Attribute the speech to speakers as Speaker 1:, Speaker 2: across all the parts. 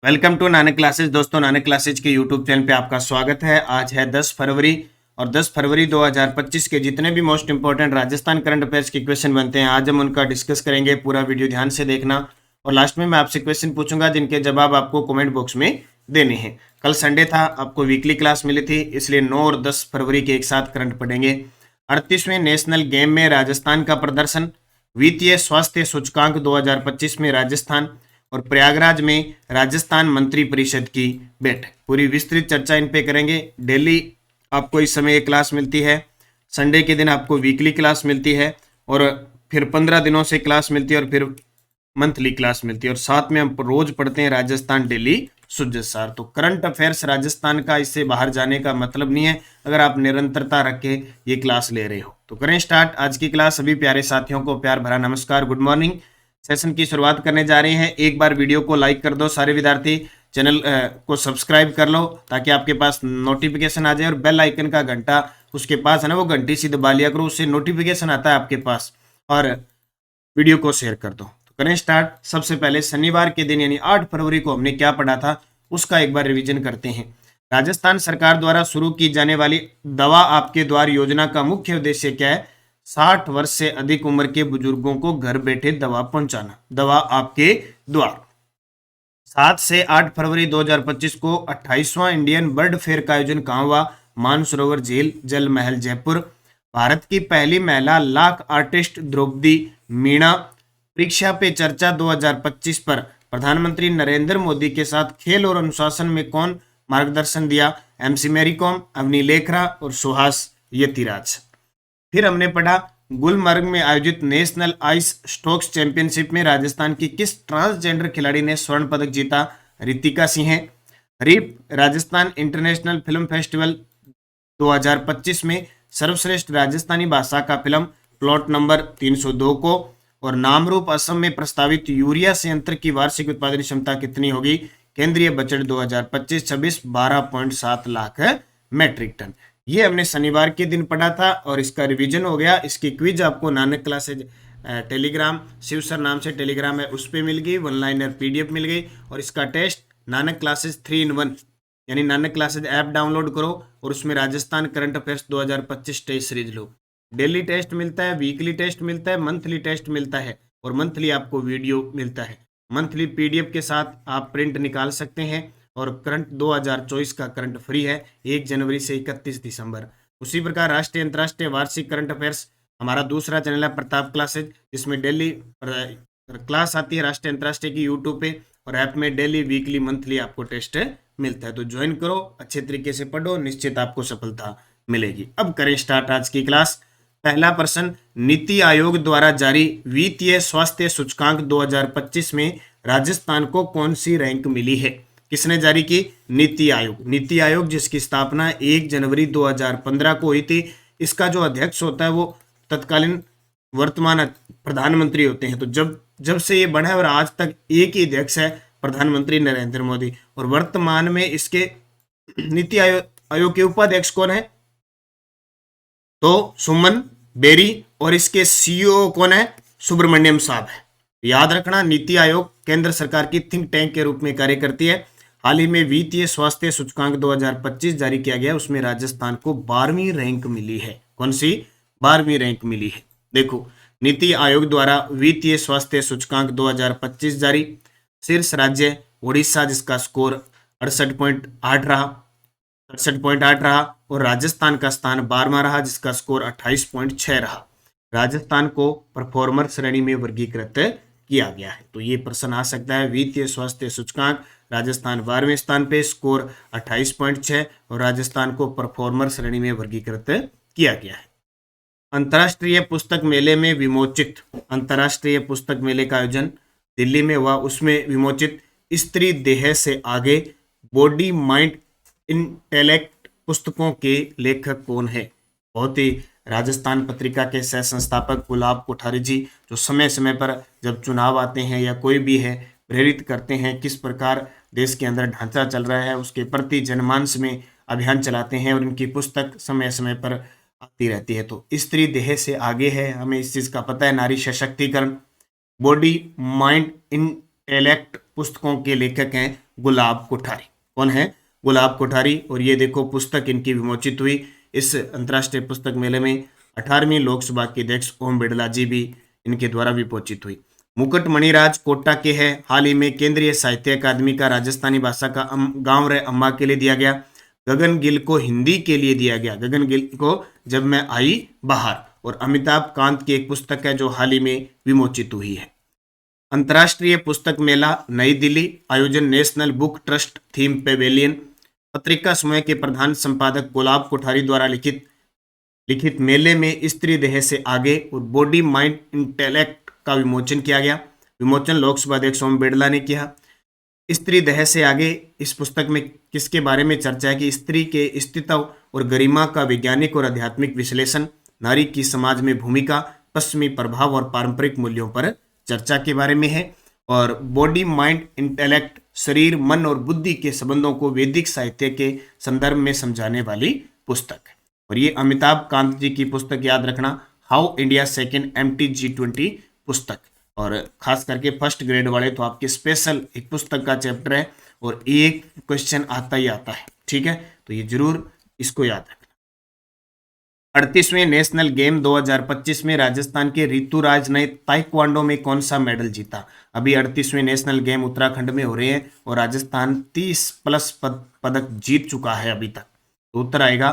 Speaker 1: Welcome to Nanak classes. दोस्तों, Nanak classes के YouTube channel पे आपका स्वागत है। आज है 10 फरवरी और 10 फरवरी 2025 के जितने भी most important Rajasthan current affairs के क्वेश्चन बनते हैं, आज हम उनका डिस्कस करेंगे। पूरा वीडियो ध्यान से देखना और लास्ट में मैं आपसे क्वेश्चन पूछूंगा जिनके जवाब आपको कमेंट बॉक्स में देने हैं। कल संडे था, आपको वीकली क्लास मिली थी, इसलिए 9 और 10 फरवरी के एक साथ करंट पढ़ेंगे। 38वें नेशनल गेम में राजस्थान का प्रदर्शन, वित्तीय स्वास्थ्य सूचकांक 2025 में राजस्थान और प्रयागराज में राजस्थान मंत्री परिषद की बैठक। पूरी विस्तृत चर्चा इन पे करेंगे। डेली आपको इस समय एक क्लास मिलती है, संडे के दिन आपको वीकली क्लास मिलती है और फिर 15 दिनों से क्लास मिलती है और फिर मंथली क्लास मिलती है और साथ में हम रोज पढ़ते हैं राजस्थान डेली सुजसार। तो करंट अफेयर्स राजस्थान का, इससे बाहर जाने का मतलब नहीं है अगर आप निरंतरता रख के ये क्लास ले रहे हो। तो करें स्टार्ट आज की क्लास। सभी प्यारे साथियों को प्यार भरा नमस्कार, गुड मॉर्निंग। सेशन की शुरुआत करने जा रहे हैं। एक बार वीडियो को लाइक कर दो सारे विद्यार्थी, चैनल को सब्सक्राइब कर लो ताकि आपके पास नोटिफिकेशन आ जाए और बेल आइकन का घंटा उसके पास है ना, वो घंटी सी दबा लिया करो, उससे नोटिफिकेशन आता है आपके पास। और वीडियो को शेयर कर दो। तो करें स्टार्ट। सबसे पहले शनिवार के दिन यानी 8 फरवरी को हमने क्या पढ़ा था उसका एक बार रिवीजन करते हैं। राजस्थान सरकार द्वारा शुरू की जाने वाली दवा आपके द्वार योजना का मुख्य उद्देश्य क्या है? 60 वर्ष से अधिक उम्र के बुजुर्गों को घर बैठे दवा पहुंचाना। दवा आपके द्वार। 7 से 8 फरवरी 2025 को 28वां इंडियन बर्ड फेयर का आयोजन कहाँ हुआ? मानसरोवर झील, जल महल, जयपुर। भारत की पहली महिला लाख आर्टिस्ट द्रौपदी मीणा परीक्षा पे चर्चा 2025 पर प्रधानमंत्री नरेंद्र मोदी के साथ खेल और अनुशासन में कौन मार्गदर्शन दिया? एमसी मैरी कॉम, अवनी लेखरा और सुहास यतिराज। फिर हमने पढ़ा गुलमर्ग में आयोजित नेशनल आइस स्टोक्स चैंपियनशिप में राजस्थान की किस ट्रांसजेंडर खिलाड़ी ने स्वर्ण पदक जीता? रितिका सिंह। रीप राजस्थान इंटरनेशनल फिल्म फेस्टिवल 2025 में सर्वश्रेष्ठ राजस्थानी भाषा का फिल्म प्लॉट नंबर 302 को। और नामरूप असम में प्रस्तावित यूरिया संयंत्र की वार्षिक उत्पादन क्षमता कितनी होगी? केंद्रीय बजट 2025-26 12.7 लाख मैट्रिक टन। ये हमने शनिवार के दिन पढ़ा था और इसका रिवीजन हो गया। इसकी क्विज आपको Nanak classes Telegram, Shiv sir नाम से टेलीग्राम है, उस पर मिल गई, 1 लाइनर पीडीएफ मिल गई। और इसका टेस्ट नानक क्लासेज 3 in 1 यानी नानक क्लासेज ऐप डाउनलोड करो और उसमें Rajasthan current affairs 2025 test series लो। डेली टेस्ट मिलता है, वीकली टेस्ट मिलता है, मंथली टेस्ट मिलता है और मंथली आपको वीडियो मिलता है। मंथली पीडीएफ के साथ आप प्रिंट निकाल सकते हैं और करंट 2024 का करंट फ्री है 1 जनवरी से 31 दिसंबर। उसी प्रकार राष्ट्रीय अंतर्राष्ट्रीय वार्षिक करंट अफेयर्स हमारा दूसरा चैनल है प्रताप क्लासेज, जिसमें डेली क्लास आती है राष्ट्रीय अंतर्राष्ट्रीय की यूट्यूब पे और ऐप में डेली वीकली मंथली आपको टेस्ट मिलता है। तो ज्वाइन करो, अच्छे तरीके से पढ़ो, निश्चित आपको सफलता मिलेगी। अब करें स्टार्ट आज की क्लास। पहला प्रश्न, नीति आयोग द्वारा जारी वित्तीय स्वास्थ्य सूचकांक 2025 में राजस्थान को कौन सी रैंक मिली है? किसने जारी की? नीति आयोग। नीति आयोग जिसकी स्थापना 1 जनवरी 2015 को हुई थी। इसका जो अध्यक्ष होता है वो तत्कालीन वर्तमान प्रधानमंत्री होते हैं। तो जब से ये बना है और आज तक एक ही अध्यक्ष है, प्रधानमंत्री नरेंद्र मोदी। और वर्तमान में इसके नीति आयोग के उपाध्यक्ष कौन है? तो सुमन बेरी। और इसके सीईओ कौन है? सुब्रमण्यम साहब है। याद रखना, नीति आयोग केंद्र सरकार की थिंक टैंक के रूप में कार्य करती है। हाल ही में वित्तीय स्वास्थ्य सूचकांक 2025 जारी किया गया, उसमें राजस्थान को 12वीं रैंक मिली है। कौन सी? 12वीं रैंक मिली है। देखो, नीति आयोग द्वारा वित्तीय स्वास्थ्य सूचकांक 2025 जारी। शीर्ष राज्य उड़ीसा जिसका स्कोर 68.8 रहा, 68.8 रहा और राजस्थान का स्थान 12वां रहा जिसका स्कोर 28.6 रहा। राजस्थान को परफॉर्मर श्रेणी में वर्गीकृत किया गया है। तो ये प्रश्न आ सकता है। वित्तीय स्वास्थ्य सूचकांक राजस्थान 12वें स्थान पे, स्कोर 28.6 और राजस्थान को परफॉर्मर श्रेणी में वर्गीकृत किया गया है। अंतर्राष्ट्रीय पुस्तक मेले में विमोचित, अंतर्राष्ट्रीय पुस्तक मेले का आयोजन दिल्ली में हुआ, उसमें विमोचित स्त्री देह से आगे, बॉडी माइंड इंटेलेक्ट पुस्तकों के लेखक कौन है? बहुत ही राजस्थान पत्रिका के सह संस्थापक गुलाब कोठारी जी, जो समय समय पर जब चुनाव आते हैं या कोई भी है प्रेरित करते हैं किस प्रकार देश के अंदर ढांचा चल रहा है उसके प्रति जनमानस में अभियान चलाते हैं और इनकी पुस्तक समय समय पर आती रहती है। तो स्त्री देह से आगे है, हमें इस चीज़ का पता है, नारी सशक्तिकरण। बॉडी माइंड इंटेलेक्ट पुस्तकों के लेखक हैं गुलाब कोठारी। कौन है? गुलाब कोठारी। और ये देखो पुस्तक इनकी विमोचित हुई इस अंतर्राष्ट्रीय पुस्तक मेले में। 18वीं लोकसभा के अध्यक्ष ओम बिड़ला जी भी इनके द्वारा विमोचित हुई। मुकुट मणिराज कोटा के हैं। हाल ही में केंद्रीय साहित्य अकादमी का राजस्थानी भाषा का गांव रे अम्मा के लिए दिया गया। गगन गिल को हिंदी के लिए दिया गया, गगन गिल को जब मैं आई बाहर। और अमिताभ कांत की एक पुस्तक है जो हाल ही में विमोचित हुई है। अंतर्राष्ट्रीय पुस्तक मेला नई दिल्ली, आयोजन national book trust theme pavilion. पत्रिका समूह के प्रधान संपादक गुलाब कोठारी द्वारा लिखित मेले में स्त्री देह से आगे और बॉडी माइंड इंटेलेक्ट का विमोचन किया गया। विमोचन लोकसभा अध्यक्ष ओम बिड़ला ने किया। स्त्री देह से आगे इस पुस्तक में किसके बारे में चर्चा है कि स्त्री के अस्तित्व और गरिमा का वैज्ञानिक और आध्यात्मिक विश्लेषण, नारी की समाज में भूमिका, पश्चिमी प्रभाव और पारंपरिक मूल्यों पर चर्चा के बारे में है। और बॉडी माइंड इंटेलेक्ट, शरीर मन और बुद्धि के संबंधों को वैदिक साहित्य के संदर्भ में समझाने वाली पुस्तक है। और ये अमिताभ कांत जी की पुस्तक याद रखना, हाउ इंडिया सेकेंड MTG20 पुस्तक। और खास करके फर्स्ट ग्रेड वाले तो आपके स्पेशल एक पुस्तक का चैप्टर है और एक क्वेश्चन आता ही आता है। ठीक है, तो ये जरूर इसको याद रखना। 38वें नेशनल गेम 2025 में राजस्थान के ऋतुराज ने ताइक्वांडो में कौन सा मेडल जीता? अभी 38वें नेशनल गेम उत्तराखंड में हो रहे हैं और राजस्थान 30+ पदक जीत चुका है अभी तक। तो उत्तर आएगा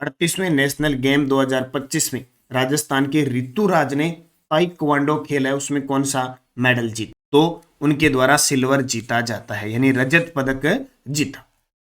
Speaker 1: 38वें नेशनल गेम 2025 में राजस्थान के ऋतुराज ने ताइक्वांडो खेल है उसमें कौन सा मेडल जीता? तो उनके द्वारा सिल्वर जीता जाता है, यानी रजत पदक जीता।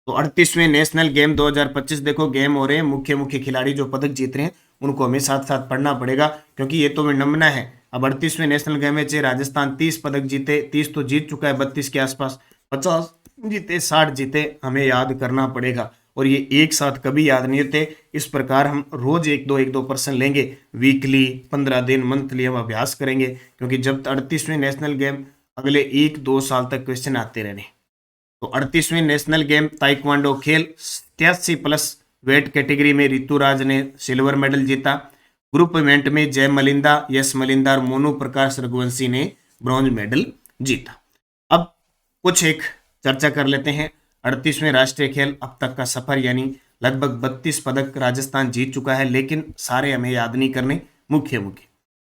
Speaker 1: तो 38वें नेशनल गेम 2025 देखो गेम हो रहे हैं, मुख्य खिलाड़ी जो पदक जीत रहे हैं उनको हमें साथ साथ पढ़ना पड़ेगा क्योंकि ये तो विडंबना है। अब 38वें नेशनल गेम में राजस्थान 30 पदक जीते, 30 तो जीत चुका है, 32 के आसपास, 50 जीते, 60 जीते, हमें याद करना पड़ेगा। और ये एक साथ कभी याद नहीं होते, इस प्रकार हम रोज एक दो पर्सन लेंगे, वीकली, 15 दिन, मंथली हम अभ्यास करेंगे क्योंकि जब 38वें नेशनल गेम अगले 1-2 साल तक क्वेश्चन आते रहने। तो 38वें नेशनल गेम ताइक्वांडो खेल 83+ वेट कैटेगरी में ऋतुराज ने सिल्वर मेडल जीता। ग्रुप इवेंट में जय मलिंदा, यश मलिंदा और मोनू प्रकाश रघुवंशी ने ब्रॉन्ज मेडल जीता। अब कुछ एक चर्चा कर लेते हैं। 38वें राष्ट्रीय खेल अब तक का सफर, यानी लगभग 32 पदक राजस्थान जीत चुका है, लेकिन सारे हमें याद नहीं करने, मुख्य।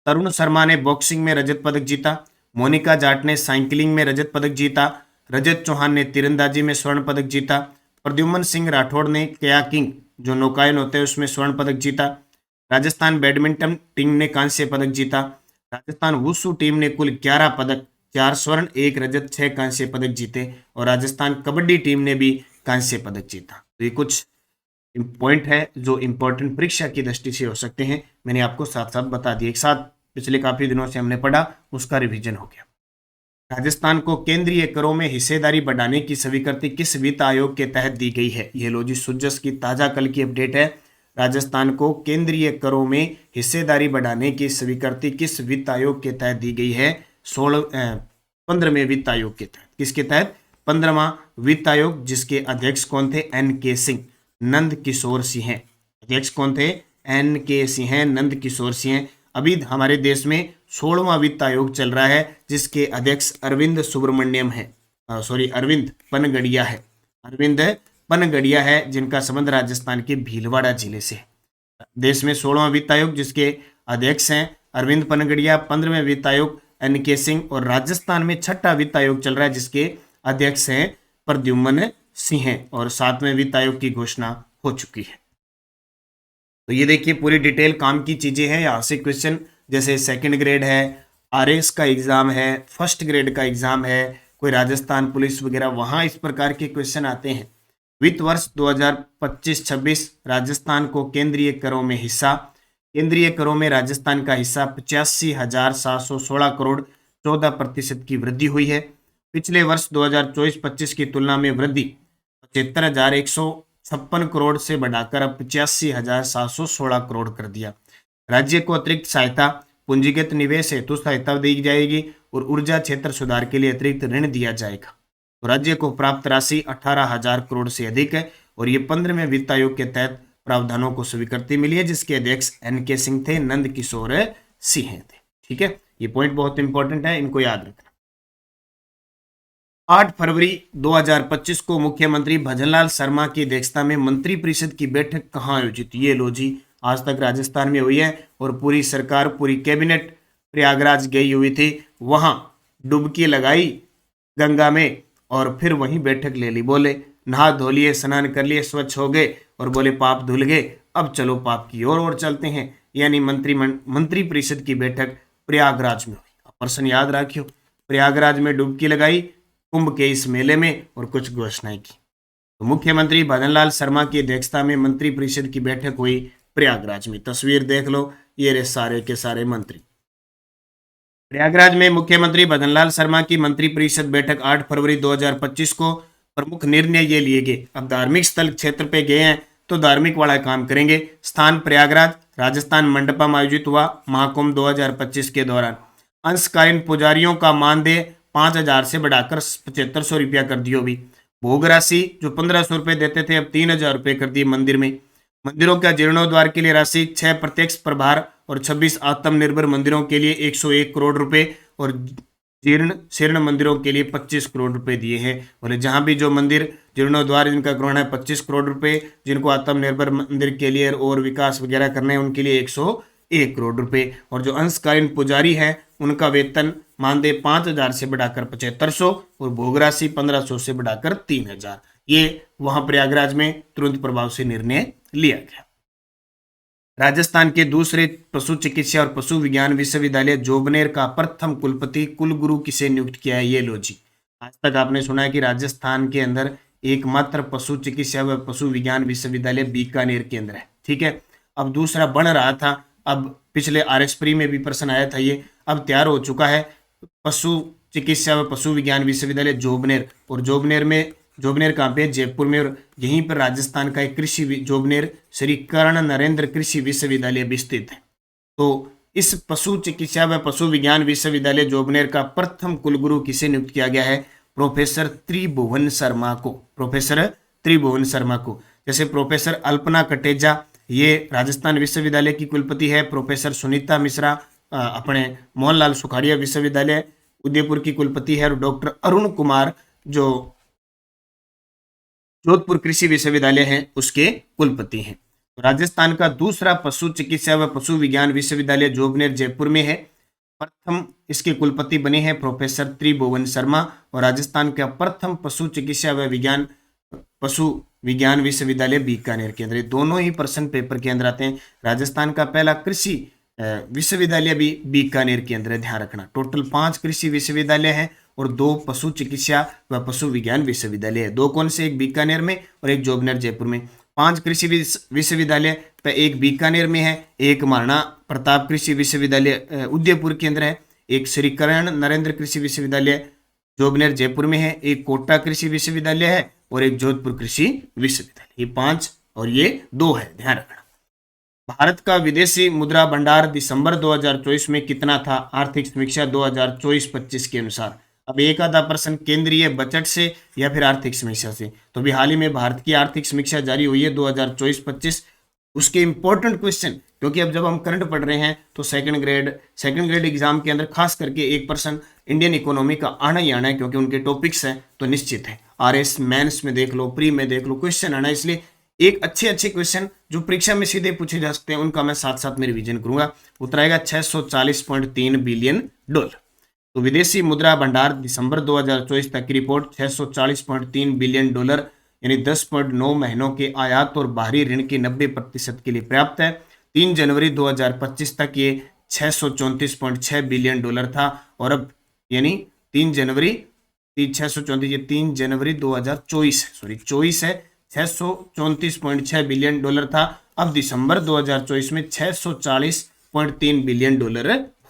Speaker 1: तरुण शर्मा ने बॉक्सिंग में रजत पदक जीता। मोनिका जाट ने साइकिलिंग में रजत पदक जीता। रजत चौहान ने तीरंदाजी में स्वर्ण पदक जीता। प्रद्युम्न सिंह राठौड़ ने कयाकिंग जो नौकायन होते हैं उसमें स्वर्ण पदक जीता। राजस्थान बैडमिंटन टीम ने कांस्य पदक जीता। राजस्थान वुशु टीम ने कुल 11 पदक, 4 स्वर्ण, 1 रजत, 6 कांस्य पदक जीते। और राजस्थान कबड्डी टीम ने भी कांस्य पदक जीता। तो ये कुछ पॉइंट है जो इंपॉर्टेंट परीक्षा की दृष्टि से हो सकते हैं, मैंने आपको साथ साथ बता दिए। एक साथ पिछले काफी दिनों से हमने पढ़ा, उसका रिवीजन हो गया। राजस्थान को केंद्रीय करों में हिस्सेदारी बढ़ाने की स्वीकृति किस वित्त आयोग के तहत दी गई है? ये लो जी, सुजस की ताजा कल की अपडेट है। राजस्थान को केंद्रीय करों में हिस्सेदारी बढ़ाने की स्वीकृति किस वित्त आयोग के तहत दी गई है? 15वें वित्त आयोग के तहत। किसके तहत? 15वां वित्त आयोग, जिसके अध्यक्ष कौन थे? NK सिंह, नंद किशोर सिंह। अध्यक्ष कौन थे? NK सिंह, नंद किशोर सिंह। अभी हमारे देश में 16वां वित्त आयोग चल रहा है जिसके अध्यक्ष अरविंद सुब्रमण्यम है, अरविंद पनगड़िया है। अरविंद पनगड़िया है जिनका संबंध राजस्थान के भीलवाड़ा जिले से। देश में 16वां वित्त आयोग जिसके अध्यक्ष हैं अरविंद पनगड़िया, 15वें वित्त आयोग NK सिंह, और राजस्थान में 6ठा वित्त आयोग चल रहा है जिसके अध्यक्ष हैं प्रद्युम्न सिंह, और 7वें वित्त आयोग की घोषणा हो चुकी है। तो ये देखिए पूरी डिटेल काम की चीजें हैं। यहाँ से क्वेश्चन जैसे सेकंड ग्रेड है, RS का एग्जाम है, फर्स्ट ग्रेड का एग्जाम है, कोई राजस्थान पुलिस वगैरह, वहां इस प्रकार के क्वेश्चन आते हैं। वित्त वर्ष 2025-26 राजस्थान को केंद्रीय करों में हिस्सा। केंद्रीय करों में राजस्थान का हिस्सा 85,716 करोड़, 14% की वृद्धि हुई है। पिछले वर्ष 2024-25 की तुलना में वृद्धि 75,156 करोड़ से बढ़ाकर अब 85,716 करोड़ कर दिया। राज्य को अतिरिक्त सहायता, पूंजीगत निवेश हेतु सहायता दी जाएगी और ऊर्जा क्षेत्र सुधार के लिए अतिरिक्त ऋण दिया जाएगा। तो राज्य को प्राप्त राशि 18,000 करोड़ से अधिक है और ये 15वें वित्त आयोग के तहत प्रावधानों को स्वीकृति मिली है जिसके अध्यक्ष NK सिंह थे, नंद किशोर सिंह थे। ठीक है, ये पॉइंट बहुत इंपॉर्टेंट है, इनको याद रखना। 8 फरवरी 2025 को मुख्यमंत्री भजनलाल शर्मा की अध्यक्षता में मंत्रिपरिषद की बैठक कहाँ आयोजित? ये लो जी, आज तक राजस्थान में हुई है और पूरी सरकार, पूरी कैबिनेट प्रयागराज गई हुई थी, वहां डुबकी लगाई गंगा में और फिर वहीं बैठक ले ली। बोले नहा धो लिए, स्नान कर लिए, स्वच्छ हो गए और बोले पाप धुल गए, अब चलो पाप की ओर चलते हैं। यानी मंत्रिपरिषद की बैठक प्रयागराज में हुई। प्रश्न याद रखियो, प्रयागराज में डुबकी लगाई कुंभ के इस मेले में और कुछ घोषणाएं की। तो मुख्यमंत्री भजनलाल शर्मा की अध्यक्षता में मंत्रिपरिषद की बैठक हुई प्रयागराज में। तस्वीर देख लो, ये रहे सारे के सारे मंत्री। प्रयागराज में मुख्यमंत्री भजनलाल शर्मा की मंत्रिपरिषद बैठक 8 फरवरी 2025 को। प्रमुख निर्णय ये लिए गए। अब धार्मिक स्थल क्षेत्र पे गए हैं तो धार्मिक वाला काम करेंगे। स्थान प्रयागराज, राजस्थान मंडपा में आयोजित हुआ महाकुंभ 2025 के दौरान। अंशकालीन पुजारियों का मानदेय 5,000 से बढ़ाकर 7,500 रुपया कर दियो भी। भोग राशि जो 1,500 रुपये देते थे अब 3,000 रुपये कर दिए मंदिर में। मंदिरों का जीर्णोद्धार के लिए राशि 6 प्रत्यक्ष प्रभार और 26 आत्मनिर्भर मंदिरों के लिए 101 करोड़ रुपए और जीर्ण मंदिरों के लिए 25 करोड़ रुपए दिए हैं। बोले जहां भी जो मंदिर जीर्णोद्वार जिनका करवाना है 25 करोड़ रुपए, जिनको आत्मनिर्भर मंदिर के लिए और विकास वगैरह करने हैं उनके लिए 101 करोड़ रुपए। और जो अंशकालीन पुजारी है उनका वेतन मानदेय 5,000 से बढ़ाकर 7,500 और भोग राशि 1,500 से बढ़ाकर 3,000। ये वहां प्रयागराज में तुरंत प्रभाव से निर्णय लिया गया। राजस्थान के दूसरे पशु चिकित्सा और पशु विज्ञान विश्वविद्यालय जोबनेर का प्रथम कुलपति कुलगुरु किसे नियुक्त किया है? ये लो जी, आज तक आपने सुना है कि राजस्थान के अंदर एकमात्र पशु चिकित्सा व पशु विज्ञान विश्वविद्यालय बीकानेर के अंदर है। ठीक है, अब दूसरा बन रहा था, अब पिछले RS प्री में भी प्रश्न आया था, ये अब तैयार हो चुका है पशु चिकित्सा व पशु विज्ञान विश्वविद्यालय जोबनेर। और जोबनेर कहाँ पे? जयपुर में। और यहीं पर राजस्थान का एक कृषि जोबनेर श्री कर्ण नरेंद्र कृषि विश्वविद्यालय भी स्थित है। तो इस पशु चिकित्सा व पशु विज्ञान विश्वविद्यालय जोबनेर का प्रथम कुलगुरु किसे नियुक्त किया गया है? प्रोफेसर त्रिभुवन शर्मा को। प्रोफेसर त्रिभुवन शर्मा को। जैसे प्रोफेसर अल्पना कटेजा ये राजस्थान विश्वविद्यालय की कुलपति है। प्रोफेसर सुनीता मिश्रा अपने मोहनलाल सुखाड़िया विश्वविद्यालय उदयपुर की कुलपति है। और डॉक्टर अरुण कुमार जो जोधपुर कृषि विश्वविद्यालय है उसके कुलपति हैं। तो राजस्थान का दूसरा पशु चिकित्सा व पशु विज्ञान विश्वविद्यालय जोबनेर जयपुर में है। प्रथम इसके कुलपति बने हैं प्रोफेसर त्रिभुवन शर्मा। और राजस्थान का प्रथम पशु चिकित्सा व पशु विज्ञान विश्वविद्यालय बीकानेर के अंदर। दोनों ही प्रश्न पेपर के अंदर आते हैं। राजस्थान का पहला कृषि विश्वविद्यालय भी बीकानेर के अंदर है, ध्यान रखना। टोटल 5 कृषि विश्वविद्यालय हैं और 2 पशु चिकित्सा व पशु विज्ञान विश्वविद्यालय है। 2 कौन से? एक बीकानेर में और एक जोबनेर जयपुर में। 5 कृषि विश्वविद्यालय पे एक बीकानेर में है, एक महाराणा प्रताप कृषि विश्वविद्यालय उदयपुर के अंदर है, एक श्री कर्ण नरेंद्र कृषि विश्वविद्यालय जोबनेर जयपुर में है, एक कोटा कृषि विश्वविद्यालय है और एक जोधपुर कृषि विश्वविद्यालय। ये 5 और ये 2 है, ध्यान रखना। भारत का विदेशी मुद्रा भंडार दिसंबर 2024 में कितना था? आर्थिक समीक्षा 2024-25 के अनुसार। अब एक आधा प्रश्न केंद्रीय बजट से या फिर आर्थिक समीक्षा से। तो अभी हाल ही में भारत की आर्थिक समीक्षा जारी हुई है 2024-25। उसके इंपॉर्टेंट क्वेश्चन, क्योंकि अब जब हम करंट पढ़ रहे हैं तो सेकंड ग्रेड एग्जाम के अंदर खास करके 1% इंडियन इकोनॉमी का आना ही आना है, क्योंकि उनके टॉपिक्स हैं तो निश्चित है। RS मेंस में देख लो, प्री में देख लो, क्वेश्चन आना। इसलिए एक अच्छे क्वेश्चन जो परीक्षा में सीधे पूछे जा सकते हैं उनका मैं साथ साथ में रिवीजन करूंगा। उत्तर आएगा $640.3 बिलियन। तो विदेशी मुद्रा भंडार दिसंबर 2024 तक की रिपोर्ट $640.3 बिलियन यानी 10.9 महीनों के आयात और बाहरी ऋण के 90% के लिए पर्याप्त है। 3 जनवरी 2025 तक ये $634.6 बिलियन था। और अब यानी 3 जनवरी 2024 है, 634.6 बिलियन था। अब दिसंबर 2024 में $640.3 बिलियन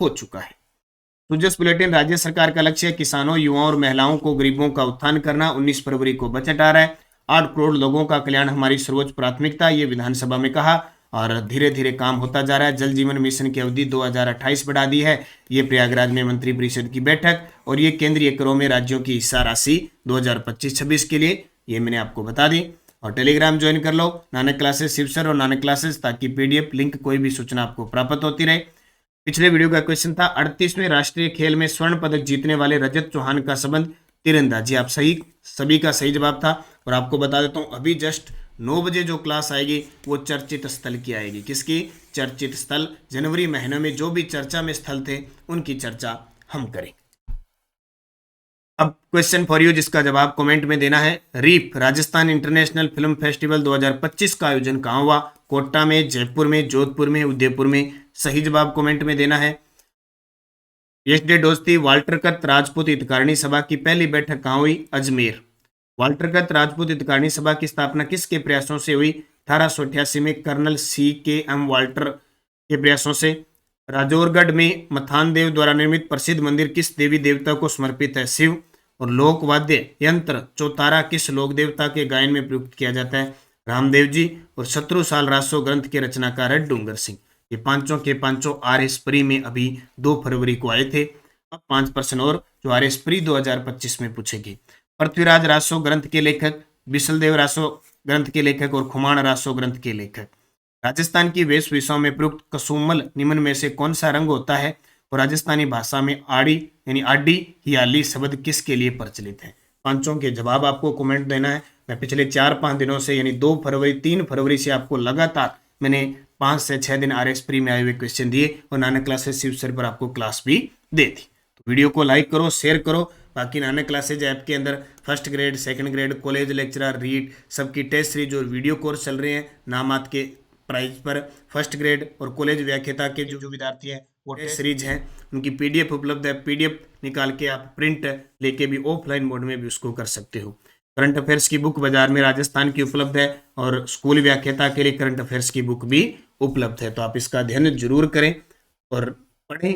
Speaker 1: हो चुका है। सुजस बुलेटिन, राज्य सरकार का लक्ष्य है किसानों, युवाओं और महिलाओं को गरीबों का उत्थान करना। 19 फरवरी को बजट आ रहा है। 8 करोड़ लोगों का कल्याण हमारी सर्वोच्च प्राथमिकता, ये विधानसभा में कहा। और धीरे धीरे काम होता जा रहा है। जल जीवन मिशन की अवधि 2028 बढ़ा दी है। ये प्रयागराज में मंत्रिपरिषद की बैठक और ये केंद्रीय करों में राज्यों की हिस्सा राशि 2025-26 के लिए, ये मैंने आपको बता दी। और टेलीग्राम ज्वाइन कर लो, नानक क्लासेस शिवसर और नानक क्लासेस, ताकि PDF लिंक कोई भी सूचना आपको प्राप्त होती रहे। पिछले वीडियो का क्वेश्चन था 38वें राष्ट्रीय खेल में स्वर्ण पदक जीतने वाले रजत चौहान का संबंध तीरंदाजी। आप सही, सभी का सही जवाब था। और आपको बता देता हूँ अभी जस्ट 9 बजे जो क्लास आएगी वो चर्चित स्थल की आएगी। किसकी? चर्चित स्थल। जनवरी महीने में जो भी चर्चा में स्थल थे उनकी चर्चा हम करेंगे। अब क्वेश्चन फॉर यू जिसका जवाब कमेंट में देना है। Reef Rajasthan international film festival 2025 का आयोजन कहाँ हुआ? कोटा में, जयपुर में, जोधपुर में, उदयपुर में? सही जवाब कमेंट में देना है। यशडे दोस्ती वाल्टरकत राजपूत हितकारिणी सभा की पहली बैठक कहाँ हुई? अजमेर। वाल्टरकत राजपूत हितकारिणी सभा की स्थापना किसके प्रयासों से हुई? 1888 में कर्नल C.K.M. वाल्टर के प्रयासों से। राजौरगढ़ में मथानदेव द्वारा निर्मित प्रसिद्ध मंदिर किस देवी देवता को समर्पित है? शिव। और लोकवाद्य यंत्र चौतारा किस लोक देवता के गायन में प्रयुक्त किया जाता है? रामदेव जी। और शत्रुसाल रासो ग्रंथ के रचनाकार है डूंगर सिंह। ये पांचों के पांचों आर.एस. प्री में अभी 2 फरवरी को आए थे। अब 5 प्रश्न और जो आर.एस. प्री 2025 में पूछेगी। पृथ्वीराज रासो ग्रंथ के लेखक, बिसलदेव रासो ग्रंथ के लेखक और खुमाण रासो ग्रंथ के लेखक। राजस्थान की वेशभूषाओं में प्रयुक्त कसुमल निम्न में से कौन सा रंग होता है? और राजस्थानी भाषा में आड़ी यानी आडी हियाली शब्द किसके लिए प्रचलित है? पांचों के जवाब आपको कमेंट देना है। मैं पिछले 4-5 दिनों से यानी 2 फरवरी 3 फरवरी से आपको लगातार मैंने 5 से 6 दिन आर.एस. प्री में आए हुए क्वेश्चन दिए और नानक क्लासेस शिव सर पर आपको क्लास भी दे दी। तो वीडियो को लाइक करो, शेयर करो। बाकी नानक क्लासेज ऐप के अंदर first grade, second grade, college lecturer, REET सबकी टेस्ट सीरीज और वीडियो कोर्स चल रहे हैं नामात के प्राइस पर। फर्स्ट ग्रेड और कॉलेज व्याख्याता के जो विद्यार्थी हैं वो टेस्ट सीरीज हैं, उनकी पीडीएफ उपलब्ध है। पीडीएफ निकाल के आप प्रिंट लेके भी ऑफलाइन मोड में भी उसको कर सकते हो। करंट अफेयर्स की बुक बाजार में राजस्थान की उपलब्ध है और स्कूल व्याख्याता के लिए करंट अफेयर्स की बुक भी उपलब्ध है। तो आप इसका अध्ययन जरूर करें और पढ़ें।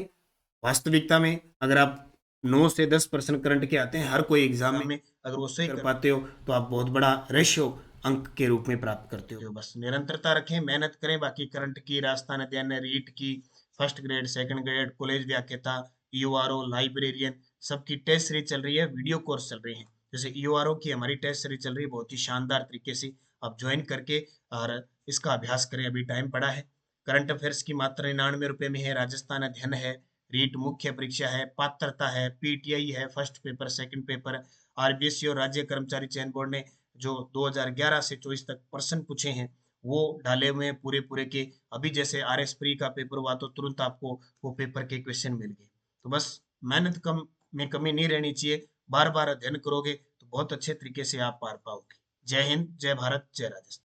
Speaker 1: वास्तविकता में अगर आप 9 से 10% करंट के आते हैं हर कोई एग्जाम में, अगर वो सही कर पाते हो तो आप बहुत बड़ा रेशियो अंक के रूप में प्राप्त करते हो। बस निरंतरता रखें, मेहनत करें। बाकी करंट की, राजस्थान अध्ययन, रीट की, first grade, second grade, college व्याख्याता, ईओआरओ, लाइब्रेरियन सबकी टेस्ट सीरीज चल रही है, वीडियो कोर्स चल रहे हैं। जैसे ईओआरओ की हमारी टेस्ट सीरीज चल रही है बहुत ही शानदार तरीके से। आप ज्वाइन करके और इसका अभ्यास करें, अभी टाइम पड़ा है। करंट अफेयर्स की मात्र 99 रुपए में है। राजस्थान अध्ययन है, रीट मुख्य परीक्षा है, पात्रता है, पीटीआई है, first paper, second paper. RBSC और राज्य कर्मचारी चयन बोर्ड ने जो 2011 से 24 तक प्रश्न पूछे हैं वो डाले हुए हैं पूरे पूरे के। अभी जैसे आर.एस. प्री का पेपर हुआ तो तुरंत आपको वो पेपर के क्वेश्चन मिल गए। तो बस मेहनत कम में कमी नहीं रहनी चाहिए। बार बार अध्ययन करोगे तो बहुत अच्छे तरीके से आप पार पाओगे। जय हिंद, जय भारत, जय राजस्थान।